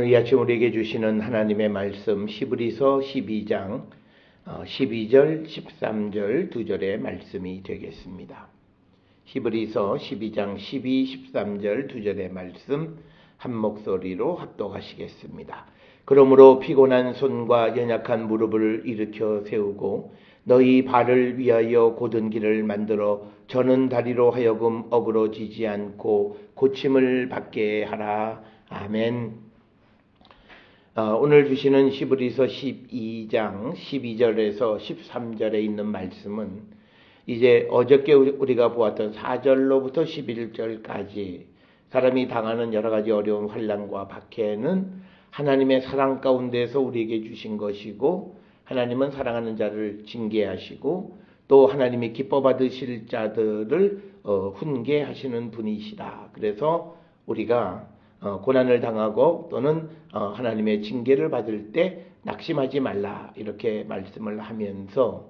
이 아침 우리에게 주시는 하나님의 말씀 히브리서 12장 12절 13절 2절의 말씀이 되겠습니다. 히브리서 12장 12, 13절 2절의 말씀 한 목소리로 합독하시겠습니다. 그러므로 피곤한 손과 연약한 무릎을 일으켜 세우고 너희 발을 위하여 곧은 길을 만들어 저는 다리로 하여금 어그러지지 않고 고침을 받게 하라. 아멘. 오늘 주시는 히브리서 12장 12절에서 13절에 있는 말씀은 이제 어저께 우리가 보았던 4절로부터 11절까지 사람이 당하는 여러 가지 어려운 환난과 박해는 하나님의 사랑 가운데서 우리에게 주신 것이고, 하나님은 사랑하는 자를 징계하시고 또 하나님이 기뻐 받으실 자들을 훈계하시는 분이시다. 그래서 우리가 고난을 당하고 또는 하나님의 징계를 받을 때 낙심하지 말라 이렇게 말씀을 하면서,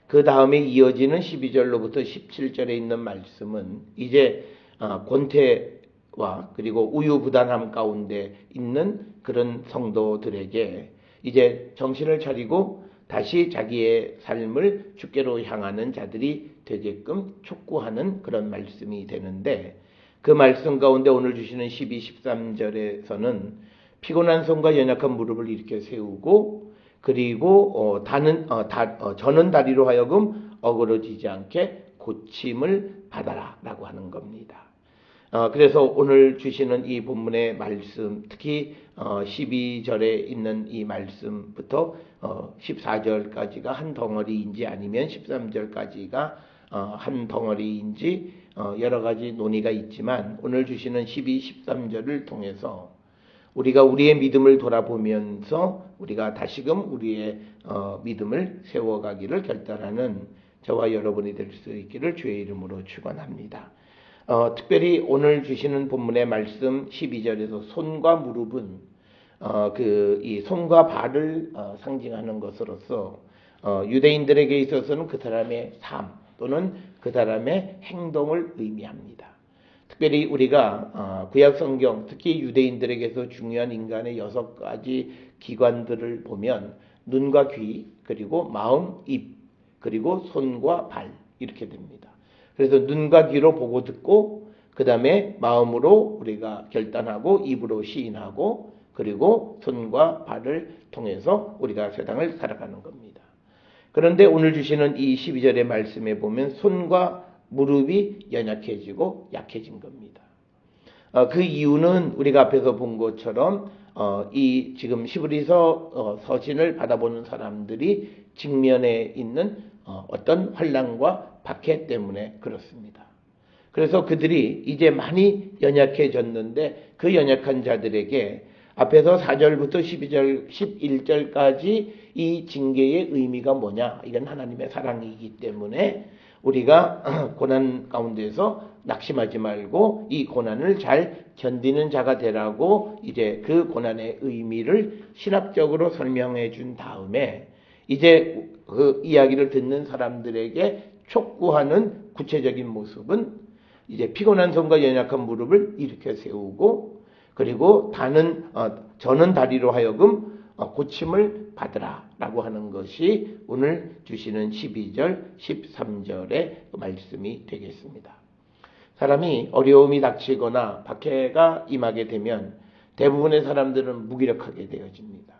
그 다음에 이어지는 12절로부터 17절에 있는 말씀은 이제 권태와 그리고 우유부단함 가운데 있는 그런 성도들에게 이제 정신을 차리고 다시 자기의 삶을 주께로 향하는 자들이 되게끔 촉구하는 그런 말씀이 되는데, 그 말씀 가운데 오늘 주시는 12, 13절에서는 피곤한 손과 연약한 무릎을 일으켜 세우고 그리고 저는 다리로 하여금 어그러지지 않게 고침을 받아라 라고 하는 겁니다. 그래서 오늘 주시는 이 본문의 말씀, 특히 12절에 있는 이 말씀부터 14절까지가 한 덩어리인지 아니면 13절까지가 한 덩어리인지 여러 가지 논의가 있지만, 오늘 주시는 12, 13절을 통해서 우리가 우리의 믿음을 돌아보면서 우리가 다시금 우리의 믿음을 세워가기를 결단하는 저와 여러분이 될 수 있기를 주의 이름으로 축원합니다. 특별히 오늘 주시는 본문의 말씀 12절에서 손과 무릎은 이 손과 발을 상징하는 것으로서 유대인들에게 있어서는 그 사람의 삶 또는 그 사람의 행동을 의미합니다. 특별히 우리가 구약 성경, 특히 유대인들에게서 중요한 인간의 6가지 기관들을 보면 눈과 귀, 그리고 마음, 입, 그리고 손과 발 이렇게 됩니다. 그래서 눈과 귀로 보고 듣고, 그 다음에 마음으로 우리가 결단하고 입으로 시인하고, 그리고 손과 발을 통해서 우리가 세상을 살아가는 겁니다. 그런데 오늘 주시는 이 12절의 말씀에 보면 손과 무릎이 연약해지고 약해진 겁니다. 그 이유는 우리가 앞에서 본 것처럼 이 지금 히브리서 서신을 받아보는 사람들이 직면에 있는 어떤 환난과 박해 때문에 그렇습니다. 그래서 그들이 이제 많이 연약해졌는데 그 연약한 자들에게 앞에서 4절부터 12절, 11절까지 이 징계의 의미가 뭐냐? 이건 하나님의 사랑이기 때문에 우리가 고난 가운데서 낙심하지 말고 이 고난을 잘 견디는 자가 되라고 이제 그 고난의 의미를 신학적으로 설명해 준 다음에 이제 그 이야기를 듣는 사람들에게 촉구하는 구체적인 모습은 이제 피곤한 손과 연약한 무릎을 일으켜 세우고, 그리고 저는 다리로 하여금 고침을 받으라 라고 하는 것이 오늘 주시는 12절, 13절의 말씀이 되겠습니다. 사람이 어려움이 닥치거나 박해가 임하게 되면 대부분의 사람들은 무기력하게 되어집니다.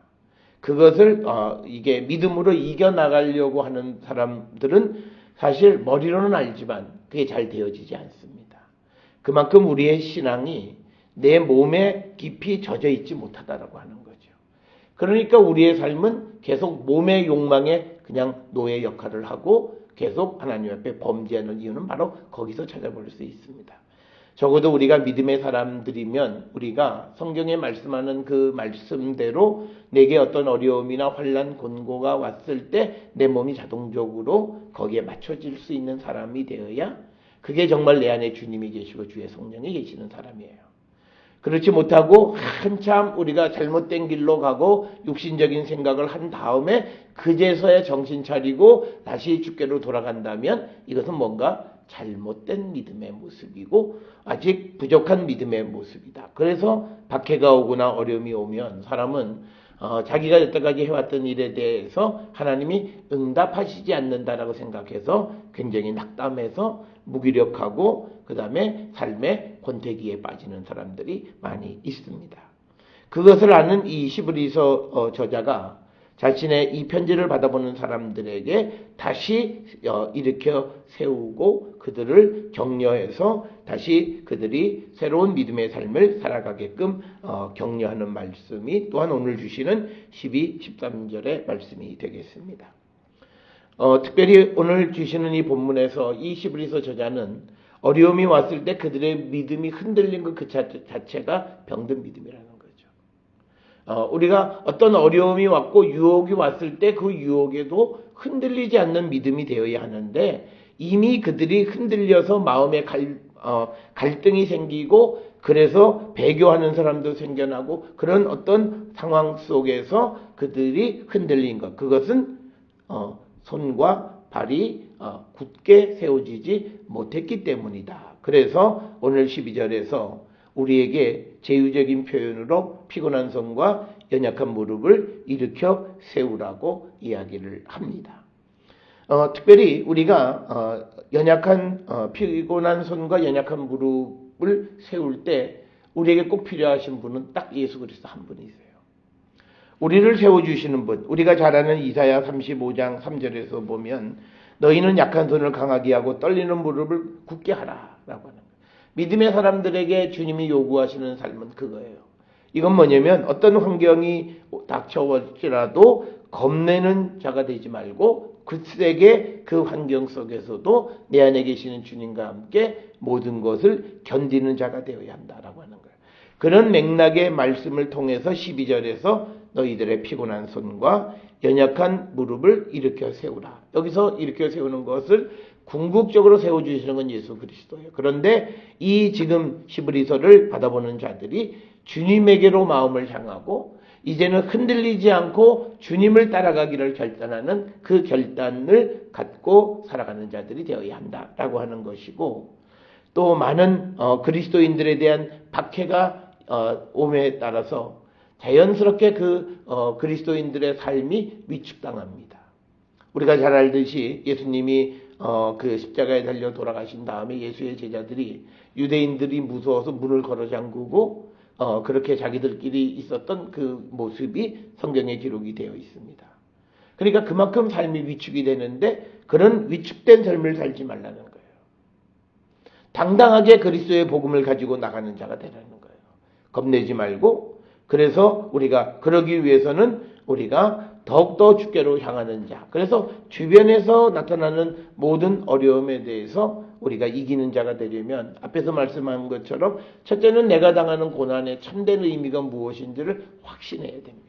그것을 이게 믿음으로 이겨나가려고 하는 사람들은 사실 머리로는 알지만 그게 잘 되어지지 않습니다. 그만큼 우리의 신앙이 내 몸에 깊이 젖어 있지 못하다라고 하는 거죠. 그러니까 우리의 삶은 계속 몸의 욕망에 그냥 노예 역할을 하고 계속 하나님 앞에 범죄하는 이유는 바로 거기서 찾아볼 수 있습니다. 적어도 우리가 믿음의 사람들이면 우리가 성경에 말씀하는 그 말씀대로 내게 어떤 어려움이나 환난, 곤고가 왔을 때 내 몸이 자동적으로 거기에 맞춰질 수 있는 사람이 되어야 그게 정말 내 안에 주님이 계시고 주의 성령이 계시는 사람이에요. 그렇지 못하고 한참 우리가 잘못된 길로 가고 육신적인 생각을 한 다음에 그제서야 정신 차리고 다시 주께로 돌아간다면 이것은 뭔가 잘못된 믿음의 모습이고 아직 부족한 믿음의 모습이다. 그래서 박해가 오거나 어려움이 오면 사람은 자기가 여태까지 해왔던 일에 대해서 하나님이 응답하시지 않는다라고 생각해서 굉장히 낙담해서 무기력하고 그 다음에 삶의 권태기에 빠지는 사람들이 많이 있습니다. 그것을 아는 이 시브리서 저자가 자신의 이 편지를 받아보는 사람들에게 다시 일으켜 세우고 그들을 격려해서 다시 그들이 새로운 믿음의 삶을 살아가게끔 격려하는 말씀이 또한 오늘 주시는 12, 13절의 말씀이 되겠습니다. 특별히 오늘 주시는 이 본문에서 이 시브리서 저자는 어려움이 왔을 때 그들의 믿음이 흔들린 것 그 자체가 병든 믿음이라는 거죠. 우리가 어떤 어려움이 왔고 유혹이 왔을 때 그 유혹에도 흔들리지 않는 믿음이 되어야 하는데 이미 그들이 흔들려서 마음에 갈등이 생기고 그래서 배교하는 사람도 생겨나고 그런 어떤 상황 속에서 그들이 흔들린 것 그것은 손과 발이 굳게 세워지지 못했기 때문이다. 그래서 오늘 12절에서 우리에게 제휴적인 표현으로 피곤한 손과 연약한 무릎을 일으켜 세우라고 이야기를 합니다. 특별히 우리가 피곤한 손과 연약한 무릎을 세울 때 우리에게 꼭 필요하신 분은 딱 예수 그리스도 한 분이세요. 우리를 세워주시는 분, 우리가 잘 아는 이사야 35장 3절에서 보면 너희는 약한 손을 강하게 하고 떨리는 무릎을 굳게 하라 라고 하는 거예요. 믿음의 사람들에게 주님이 요구하시는 삶은 그거예요. 이건 뭐냐면 어떤 환경이 닥쳐올지라도 겁내는 자가 되지 말고 굳세게 그 환경 속에서도 내 안에 계시는 주님과 함께 모든 것을 견디는 자가 되어야 한다라고 하는 거예요. 그런 맥락의 말씀을 통해서 12절에서 너희들의 피곤한 손과 연약한 무릎을 일으켜 세우라. 여기서 일으켜 세우는 것을 궁극적으로 세워주시는 건 예수 그리스도예요. 그런데 이 지금 시브리서를 받아보는 자들이 주님에게로 마음을 향하고 이제는 흔들리지 않고 주님을 따라가기를 결단하는 그 결단을 갖고 살아가는 자들이 되어야 한다라고 하는 것이고 또 많은 그리스도인들에 대한 박해가 옴에 따라서 자연스럽게 그리스도인들의 삶이 위축당합니다. 우리가 잘 알듯이 예수님이 그 십자가에 달려 돌아가신 다음에 예수의 제자들이 유대인들이 무서워서 문을 걸어 잠그고 그렇게 자기들끼리 있었던 그 모습이 성경에 기록이 되어 있습니다. 그러니까 그만큼 삶이 위축이 되는데 그런 위축된 삶을 살지 말라는 거예요. 당당하게 그리스도의 복음을 가지고 나가는 자가 되라는 거예요. 겁내지 말고 그래서 우리가 그러기 위해서는 우리가 더욱더 주께로 향하는 자. 그래서 주변에서 나타나는 모든 어려움에 대해서 우리가 이기는 자가 되려면 앞에서 말씀한 것처럼 첫째는 내가 당하는 고난의 참된 의미가 무엇인지를 확신해야 됩니다.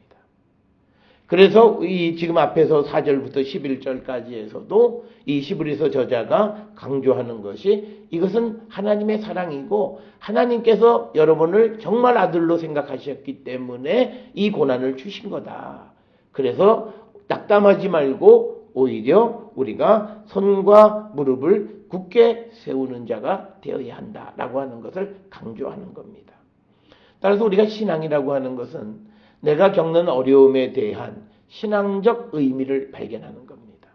그래서 이 지금 앞에서 4절부터 11절까지에서도 이 시브리서 저자가 강조하는 것이 이것은 하나님의 사랑이고 하나님께서 여러분을 정말 아들로 생각하셨기 때문에 이 고난을 주신 거다. 그래서 낙담하지 말고 오히려 우리가 손과 무릎을 굳게 세우는 자가 되어야 한다라고 하는 것을 강조하는 겁니다. 따라서 우리가 신앙이라고 하는 것은 내가 겪는 어려움에 대한 신앙적 의미를 발견하는 겁니다.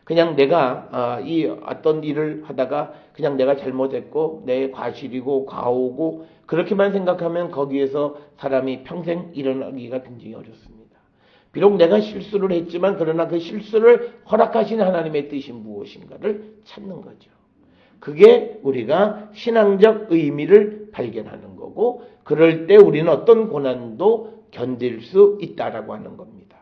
그냥 내가 이 어떤 일을 하다가 그냥 내가 잘못했고 내 과실이고 과오고 그렇게만 생각하면 거기에서 사람이 평생 일어나기가 굉장히 어렵습니다. 비록 내가 실수를 했지만 그러나 그 실수를 허락하신 하나님의 뜻이 무엇인가를 찾는 거죠. 그게 우리가 신앙적 의미를 발견하는 거고 그럴 때 우리는 어떤 고난도 견딜 수 있다라고 하는 겁니다.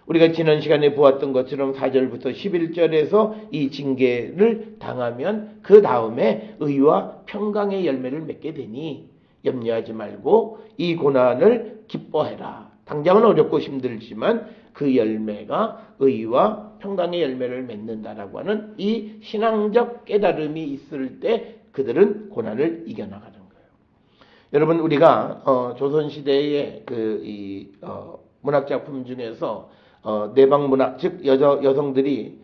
우리가 지난 시간에 보았던 것처럼 4절부터 11절에서 이 징계를 당하면 그 다음에 의와 평강의 열매를 맺게 되니 염려하지 말고 이 고난을 기뻐해라. 당장은 어렵고 힘들지만 그 열매가 의와 평강의 열매를 맺는다라고 하는 이 신앙적 깨달음이 있을 때 그들은 고난을 이겨나가는 거예요. 여러분 우리가 조선시대의 문학작품 중에서 내방문학 즉 여성들이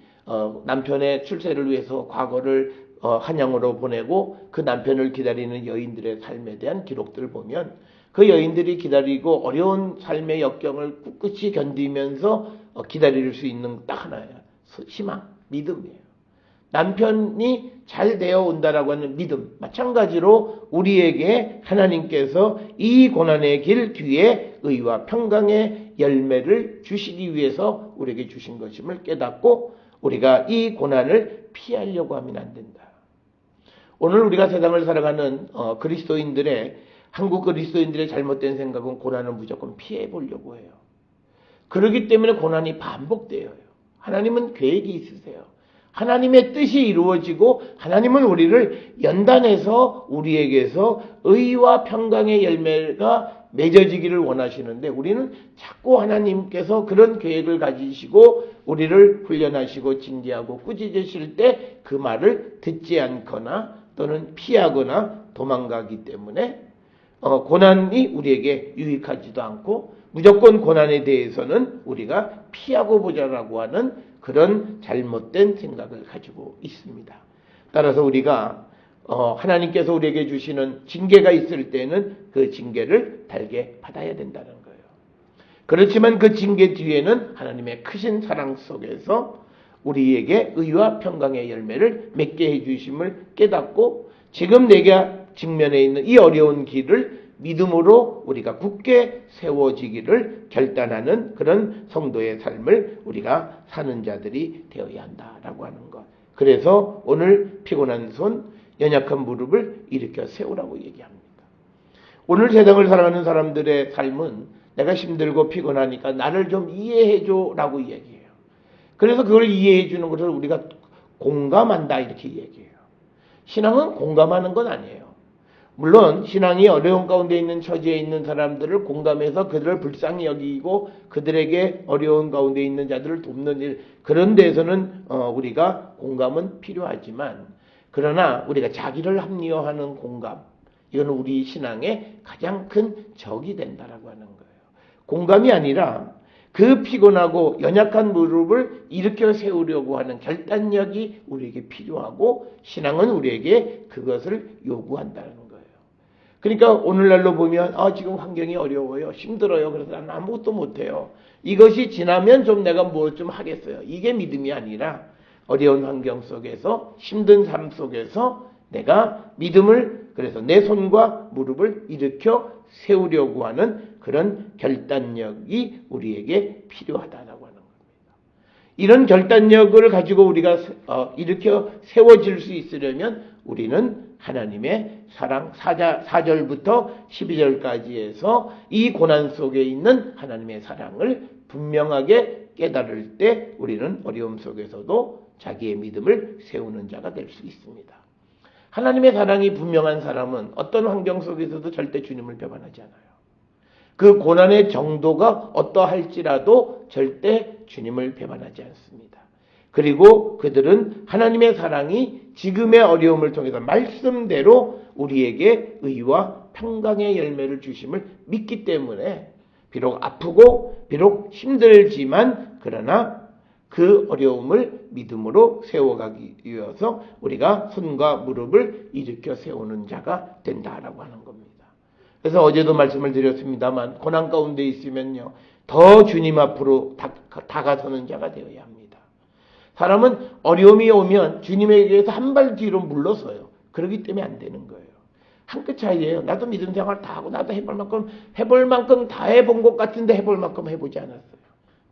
남편의 출세를 위해서 과거를 한양으로 보내고 그 남편을 기다리는 여인들의 삶에 대한 기록들을 보면 그 여인들이 기다리고 어려운 삶의 역경을 꿋꿋이 견디면서 기다릴 수 있는 딱 하나예요. 희망, 믿음이에요. 남편이 잘 되어 온다라고 하는 믿음. 마찬가지로 우리에게 하나님께서 이 고난의 길 뒤에 의와 평강의 열매를 주시기 위해서 우리에게 주신 것임을 깨닫고 우리가 이 고난을 피하려고 하면 안 된다. 오늘 우리가 세상을 살아가는 한국 그리스도인들의 잘못된 생각은 고난을 무조건 피해 보려고 해요. 그렇기 때문에 고난이 반복돼요. 하나님은 계획이 있으세요. 하나님의 뜻이 이루어지고 하나님은 우리를 연단해서 우리에게서 의와 평강의 열매가 맺어지기를 원하시는데 우리는 자꾸 하나님께서 그런 계획을 가지시고 우리를 훈련하시고 징계하고 꾸짖으실 때 그 말을 듣지 않거나 또는 피하거나 도망가기 때문에 고난이 우리에게 유익하지도 않고 무조건 고난에 대해서는 우리가 피하고 보자라고 하는 그런 잘못된 생각을 가지고 있습니다. 따라서 우리가 하나님께서 우리에게 주시는 징계가 있을 때는 그 징계를 달게 받아야 된다는 거예요. 그렇지만 그 징계 뒤에는 하나님의 크신 사랑 속에서 우리에게 의와 평강의 열매를 맺게 해주심을 깨닫고 지금 내가 직면해 있는 이 어려운 길을 믿음으로 우리가 굳게 세워지기를 결단하는 그런 성도의 삶을 우리가 사는 자들이 되어야 한다라고 하는 것. 그래서 오늘 피곤한 손, 연약한 무릎을 일으켜 세우라고 얘기합니다. 오늘 세상을 살아가는 사람들의 삶은 내가 힘들고 피곤하니까 나를 좀 이해해줘라고 얘기해요. 그래서 그걸 이해해주는 것을 우리가 공감한다 이렇게 얘기해요. 신앙은 공감하는 건 아니에요. 물론 신앙이 어려운 가운데 있는 처지에 있는 사람들을 공감해서 그들을 불쌍히 여기고 그들에게 어려운 가운데 있는 자들을 돕는 일 그런 데에서는 우리가 공감은 필요하지만 그러나 우리가 자기를 합리화하는 공감 이건 우리 신앙의 가장 큰 적이 된다라고 하는 거예요. 공감이 아니라 그 피곤하고 연약한 무릎을 일으켜 세우려고 하는 결단력이 우리에게 필요하고 신앙은 우리에게 그것을 요구한다는 거예요. 그러니까 오늘날로 보면 지금 환경이 어려워요. 힘들어요. 그래서 나는 아무것도 못해요. 이것이 지나면 좀 내가 뭐 좀 하겠어요. 이게 믿음이 아니라 어려운 환경 속에서 힘든 삶 속에서 내가 믿음을 그래서 내 손과 무릎을 일으켜 세우려고 하는 그런 결단력이 우리에게 필요하다라고 하는 겁니다. 이런 결단력을 가지고 우리가 일으켜 세워질 수 있으려면 우리는 하나님의 사랑 4절부터 12절까지 해서 이 고난 속에 있는 하나님의 사랑을 분명하게 깨달을 때 우리는 어려움 속에서도 자기의 믿음을 세우는 자가 될 수 있습니다. 하나님의 사랑이 분명한 사람은 어떤 환경 속에서도 절대 주님을 배반하지 않아요. 그 고난의 정도가 어떠할지라도 절대 주님을 배반하지 않습니다. 그리고 그들은 하나님의 사랑이 지금의 어려움을 통해서 말씀대로 우리에게 의와 평강의 열매를 주심을 믿기 때문에 비록 아프고 비록 힘들지만 그러나 그 어려움을 믿음으로 세워가기 위해서 우리가 손과 무릎을 일으켜 세우는 자가 된다라고 하는 겁니다. 그래서 어제도 말씀을 드렸습니다만 고난 가운데 있으면요 더 주님 앞으로 다가서는 자가 되어야 합니다. 사람은 어려움이 오면 주님에게서 한 발 뒤로 물러서요. 그렇기 때문에 안 되는 거예요. 한 끗 차이예요. 나도 믿음 생활 다 하고 나도 해볼 만큼 다 해본 것 같은데 해볼 만큼 해보지 않았어요.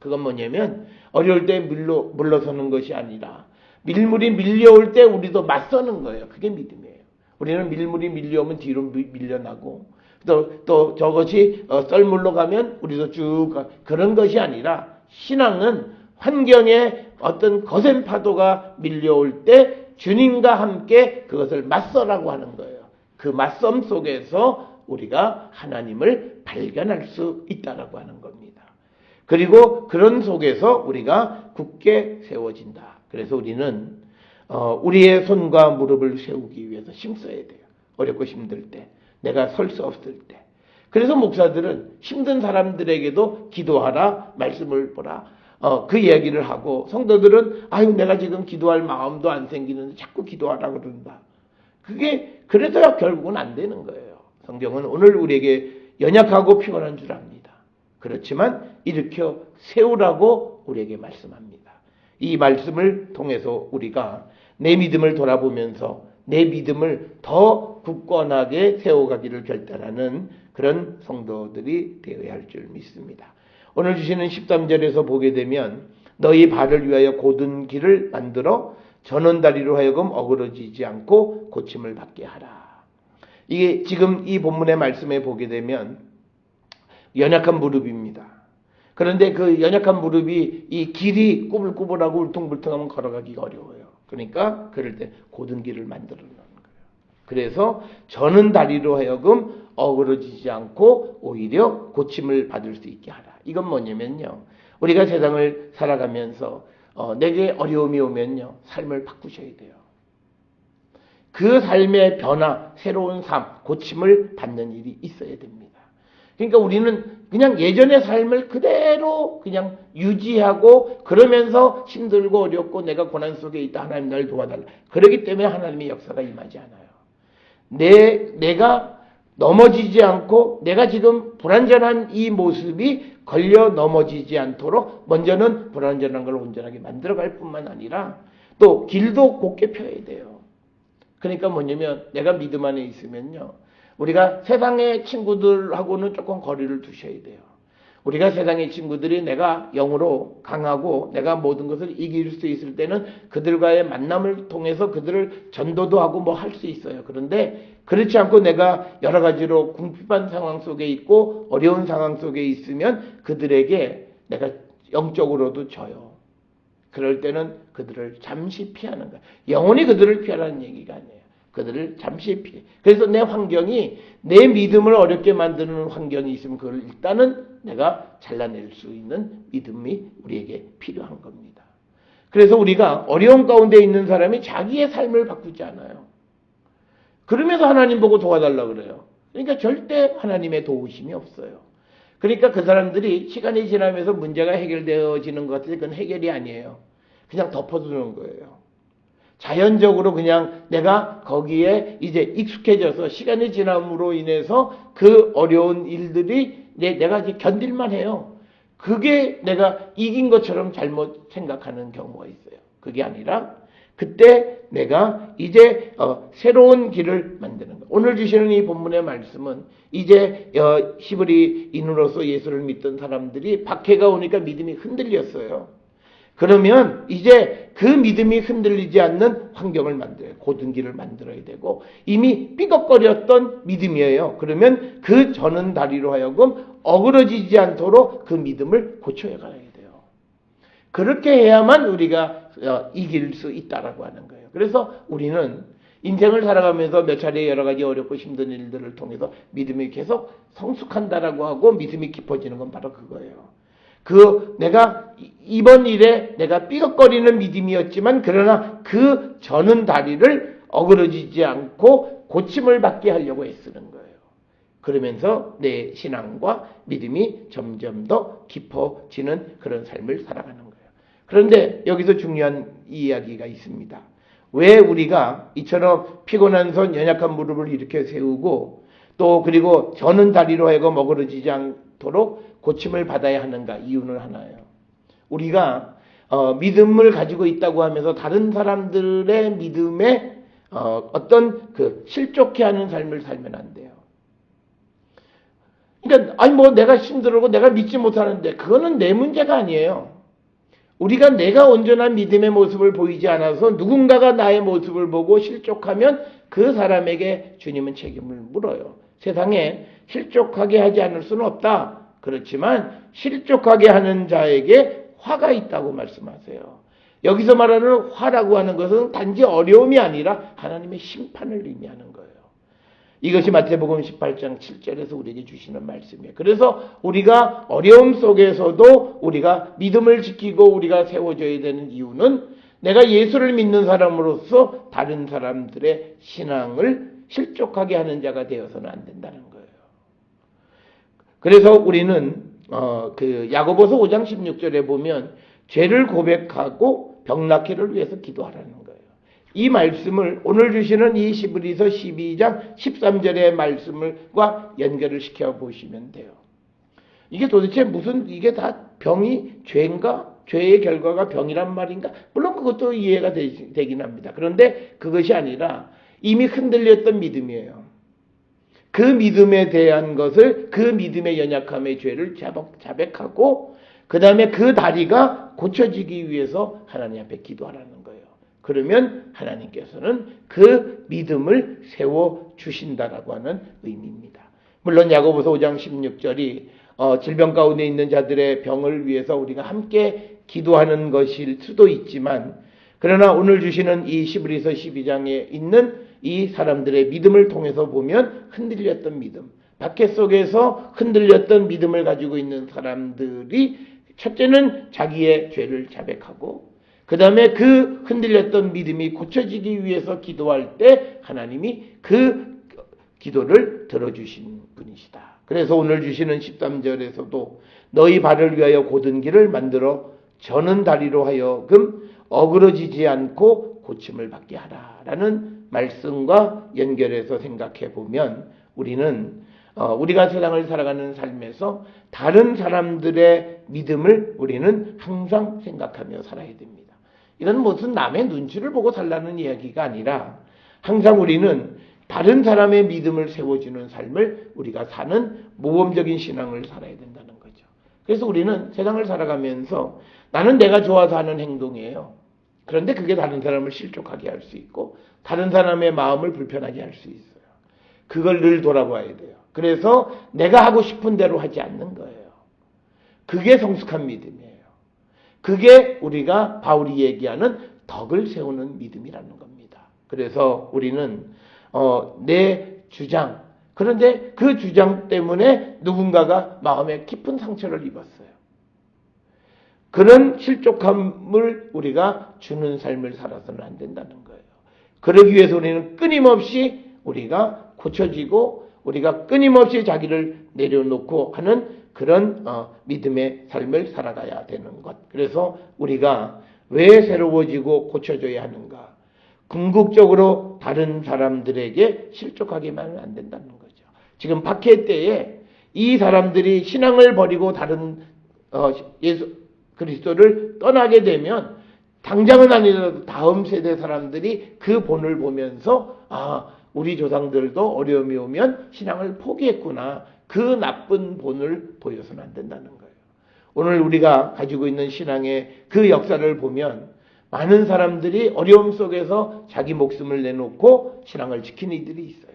그건 뭐냐면 어려울 때 물러서는 것이 아니라 밀물이 밀려올 때 우리도 맞서는 거예요. 그게 믿음이에요. 우리는 밀물이 밀려오면 뒤로 밀려나고 또 저것이 썰물로 가면 우리도 쭉 그런 것이 아니라 신앙은 환경에 어떤 거센 파도가 밀려올 때 주님과 함께 그것을 맞서라고 하는 거예요. 그 맞섬 속에서 우리가 하나님을 발견할 수 있다라고 하는 겁니다. 그리고 그런 속에서 우리가 굳게 세워진다. 그래서 우리는 우리의 손과 무릎을 세우기 위해서 힘써야 돼요. 어렵고 힘들 때. 내가 설 수 없을 때. 그래서 목사들은 힘든 사람들에게도 기도하라, 말씀을 보라. 그 이야기를 하고 성도들은 아유 내가 지금 기도할 마음도 안 생기는데 자꾸 기도하라고 그런다. 그게 그래서야 결국은 안 되는 거예요. 성경은 오늘 우리에게 연약하고 피곤한 줄 압니다. 그렇지만 일으켜 세우라고 우리에게 말씀합니다. 이 말씀을 통해서 우리가 내 믿음을 돌아보면서 내 믿음을 더 굳건하게 세워가기를 결단하는 그런 성도들이 되어야 할 줄 믿습니다. 오늘 주시는 13절에서 보게 되면 너희 발을 위하여 곧은 길을 만들어 전원다리로 하여금 어그러지지 않고 고침을 받게 하라. 이게 지금 이 본문의 말씀에 보게 되면 연약한 무릎입니다. 그런데 그 연약한 무릎이 이 길이 꾸불꾸불하고 울퉁불퉁하면 걸어가기가 어려워요. 그러니까 그럴 때 곧은 길을 만들어 놓는 거예요. 그래서 저는 다리로 하여금 어그러지지 않고 오히려 고침을 받을 수 있게 하라. 이건 뭐냐면요. 우리가 세상을 살아가면서 내게 어려움이 오면요. 삶을 바꾸셔야 돼요. 그 삶의 변화, 새로운 삶, 고침을 받는 일이 있어야 됩니다. 그러니까 우리는 그냥 예전의 삶을 그대로 그냥 유지하고 그러면서 힘들고 어렵고 내가 고난 속에 있다. 하나님 날 도와달라. 그렇기 때문에 하나님의 역사가 임하지 않아요. 내가 넘어지지 않고 내가 지금 불완전한 이 모습이 걸려 넘어지지 않도록 먼저는 불완전한 걸 온전하게 만들어갈 뿐만 아니라 또 길도 곱게 펴야 돼요. 그러니까 뭐냐면 내가 믿음 안에 있으면요. 우리가 세상의 친구들하고는 조금 거리를 두셔야 돼요. 우리가 세상의 친구들이 내가 영으로 강하고 내가 모든 것을 이길 수 있을 때는 그들과의 만남을 통해서 그들을 전도도 하고 뭐 할 수 있어요. 그런데 그렇지 않고 내가 여러 가지로 궁핍한 상황 속에 있고 어려운 상황 속에 있으면 그들에게 내가 영적으로도 져요. 그럴 때는 그들을 잠시 피하는 거예요. 영원히 그들을 피하라는 얘기가 아니에요. 그들을 잠시 피해. 그래서 내 환경이 내 믿음을 어렵게 만드는 환경이 있으면 그걸 일단은 내가 잘라낼 수 있는 믿음이 우리에게 필요한 겁니다. 그래서 우리가 어려운 가운데 있는 사람이 자기의 삶을 바꾸지 않아요. 그러면서 하나님 보고 도와달라고 그래요. 그러니까 절대 하나님의 도우심이 없어요. 그러니까 그 사람들이 시간이 지나면서 문제가 해결되어지는 것 같은데 그건 해결이 아니에요. 그냥 덮어두는 거예요. 자연적으로 그냥 내가 거기에 이제 익숙해져서 시간이 지남으로 인해서 그 어려운 일들이 내가 이제 견딜만 해요. 그게 내가 이긴 것처럼 잘못 생각하는 경우가 있어요. 그게 아니라 그때 내가 이제 새로운 길을 만드는 거예요. 오늘 주시는 이 본문의 말씀은 이제 히브리인으로서 예수를 믿던 사람들이 박해가 오니까 믿음이 흔들렸어요. 그러면 이제 그 믿음이 흔들리지 않는 환경을 만들어야 돼요. 곧은 길을 만들어야 되고 이미 삐걱거렸던 믿음이에요. 그러면 그 저는 다리로 하여금 어그러지지 않도록 그 믿음을 고쳐야 가야 돼요. 그렇게 해야만 우리가 이길 수 있다라고 하는 거예요. 그래서 우리는 인생을 살아가면서 몇 차례 여러 가지 어렵고 힘든 일들을 통해서 믿음이 계속 성숙한다라고 하고 믿음이 깊어지는 건 바로 그거예요. 내가 이번 일에 내가 삐걱거리는 믿음이었지만 그러나 그 저는 다리를 어그러지지 않고 고침을 받게 하려고 애쓰는 거예요. 그러면서 내 신앙과 믿음이 점점 더 깊어지는 그런 삶을 살아가는 거예요. 그런데 여기서 중요한 이야기가 있습니다. 왜 우리가 이처럼 피곤한 손, 연약한 무릎을 이렇게 세우고 또 그리고 저는 다리로 하여금 어그러지지 않도록 고침을 받아야 하는가? 이유는 하나예요. 우리가 믿음을 가지고 있다고 하면서 다른 사람들의 믿음에 어떤 실족해 하는 삶을 살면 안 돼요. 그러니까 내가 힘들고 내가 믿지 못하는데 그거는 내 문제가 아니에요. 우리가 내가 온전한 믿음의 모습을 보이지 않아서 누군가가 나의 모습을 보고 실족하면 그 사람에게 주님은 책임을 물어요. 세상에 실족하게 하지 않을 수는 없다. 그렇지만 실족하게 하는 자에게 화가 있다고 말씀하세요. 여기서 말하는 화라고 하는 것은 단지 어려움이 아니라 하나님의 심판을 의미하는 거예요. 이것이 마태복음 18장 7절에서 우리에게 주시는 말씀이에요. 그래서 우리가 어려움 속에서도 우리가 믿음을 지키고 우리가 세워져야 되는 이유는 내가 예수를 믿는 사람으로서 다른 사람들의 신앙을 실족하게 하는 자가 되어서는 안 된다는 거예요. 그래서 우리는 야고보서 5장 16절에 보면 죄를 고백하고 병낫기를 위해서 기도하라는 거예요. 이 말씀을 오늘 주시는 이 히브리서 12장 13절의 말씀과 연결을 시켜 보시면 돼요. 이게 도대체 이게 다 병이 죄인가? 죄의 결과가 병이란 말인가? 물론 그것도 이해가 되긴 합니다. 그런데 그것이 아니라 이미 흔들렸던 믿음이에요. 그 믿음에 대한 것을, 그 믿음의 연약함의 죄를 자백하고 그 다음에 그 다리가 고쳐지기 위해서 하나님 앞에 기도하라는 거예요. 그러면 하나님께서는 그 믿음을 세워주신다라고 하는 의미입니다. 물론 야고보서 5장 16절이 질병 가운데 있는 자들의 병을 위해서 우리가 함께 기도하는 것일 수도 있지만, 그러나 오늘 주시는 이 히브리서 12장에 있는 이 사람들의 믿음을 통해서 보면 흔들렸던 믿음, 박해 속에서 흔들렸던 믿음을 가지고 있는 사람들이 첫째는 자기의 죄를 자백하고 그 다음에 그 흔들렸던 믿음이 고쳐지기 위해서 기도할 때 하나님이 그 기도를 들어주신 분이시다. 그래서 오늘 주시는 13절에서도 너희 발을 위하여 곧은 길을 만들어 저는 다리로 하여금 어그러지지 않고 고침을 받게 하라라는 말씀과 연결해서 생각해 보면 우리는 우리가 세상을 살아가는 삶에서 다른 사람들의 믿음을 우리는 항상 생각하며 살아야 됩니다. 이건 무슨 남의 눈치를 보고 살라는 이야기가 아니라 항상 우리는 다른 사람의 믿음을 세워주는 삶을 우리가 사는 모범적인 신앙을 살아야 된다는 거죠. 그래서 우리는 세상을 살아가면서 나는 내가 좋아서 하는 행동이에요. 그런데 그게 다른 사람을 실족하게 할 수 있고 다른 사람의 마음을 불편하게 할 수 있어요. 그걸 늘 돌아봐야 돼요. 그래서 내가 하고 싶은 대로 하지 않는 거예요. 그게 성숙한 믿음이에요. 그게 우리가 바울이 얘기하는 덕을 세우는 믿음이라는 겁니다. 그래서 우리는 내 주장, 그런데 그 주장 때문에 누군가가 마음에 깊은 상처를 입었어요. 그런 실족함을 우리가 주는 삶을 살아서는 안 된다는 거예요. 그러기 위해서 우리는 끊임없이 우리가 고쳐지고 우리가 끊임없이 자기를 내려놓고 하는 그런 믿음의 삶을 살아가야 되는 것. 그래서 우리가 왜 새로워지고 고쳐져야 하는가? 궁극적으로 다른 사람들에게 실족하게만 안 된다는 거죠. 지금 박해 때에 이 사람들이 신앙을 버리고 다른 예수 그리스도를 떠나게 되면 당장은 아니라도 다음 세대 사람들이 그 본을 보면서 우리 조상들도 어려움이 오면 신앙을 포기했구나. 그 나쁜 본을 보여서는 안 된다는 거예요. 오늘 우리가 가지고 있는 신앙의 그 역사를 보면 많은 사람들이 어려움 속에서 자기 목숨을 내놓고 신앙을 지키는 이들이 있어요.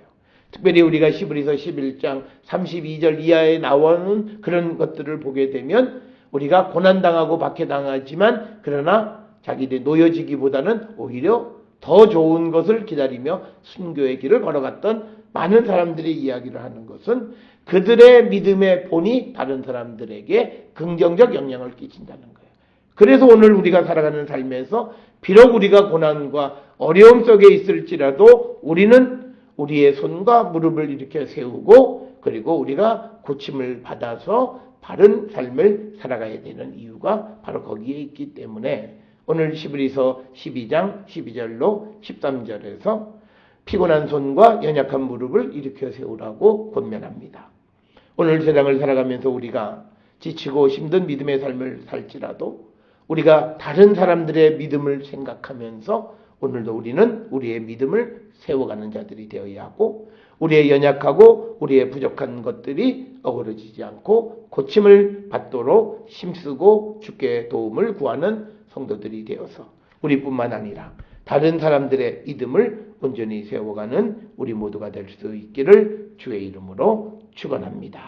특별히 우리가 히브리서 11장 32절 이하에 나오는 그런 것들을 보게 되면 우리가 고난당하고 박해당하지만 그러나 자기들이 놓여지기보다는 오히려 더 좋은 것을 기다리며 순교의 길을 걸어갔던 많은 사람들이 이야기를 하는 것은 그들의 믿음의 본이 다른 사람들에게 긍정적 영향을 끼친다는 거예요. 그래서 오늘 우리가 살아가는 삶에서 비록 우리가 고난과 어려움 속에 있을지라도 우리는 우리의 손과 무릎을 이렇게 세우고 그리고 우리가 고침을 받아서 바른 삶을 살아가야 되는 이유가 바로 거기에 있기 때문에 오늘 히브리서 12장 12절로 13절에서 피곤한 손과 연약한 무릎을 일으켜 세우라고 권면합니다. 오늘 세상을 살아가면서 우리가 지치고 힘든 믿음의 삶을 살지라도 우리가 다른 사람들의 믿음을 생각하면서 오늘도 우리는 우리의 믿음을 세워가는 자들이 되어야 하고 우리의 연약하고 우리의 부족한 것들이 어그러지지 않고 고침을 받도록 힘쓰고 주께 도움을 구하는 성도들이 되어서 우리뿐만 아니라 다른 사람들의 믿음을 온전히 세워가는 우리 모두가 될 수 있기를 주의 이름으로 축원합니다.